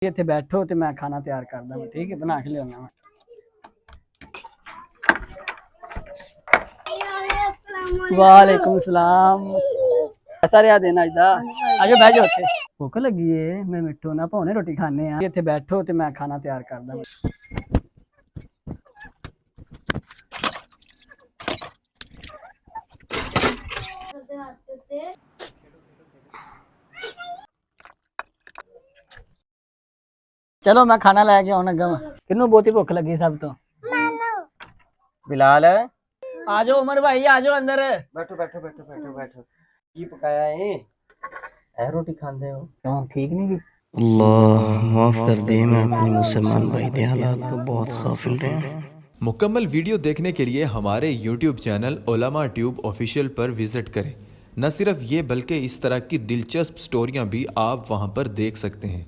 इत्थे बैठो तो मैं खाना तैयार कर दा, ठीक है, बना के लिया मैं। वालेकुम सलाम। ऐसा रहा दिन अज दा। आजो बह जाओ उत्थे। भुख लगी है, मैं मिठू ना पौने रोटी खाने आ। इत्थे बैठो तो मैं खाना तैयार कर दा। चलो मैं खाना लैके आउण लगा। किन्नू बहुती भुख लगी सब तो? बिलाल, आ जाओ उमर भाई, आ जाओ अंदर। बैठो बैठो बैठो बैठो बैठो। की पकाया है? ऐ रोटी खाते हो? क्यों ठीक नहीं की? अल्लाह माफ़ कर दे, मैं अपने मुसलमान भाई के हालात तो बहुत गाफिल रहे हैं। मुकम्मल वीडियो देखने के लिए हमारे YouTube चैनल उलमा ट्यूब ऑफिशियल पर विजिट करें। न सिर्फ ये बल्कि इस तरह की दिलचस्प स्टोरियां भी आप वहां पर देख सकते हैं।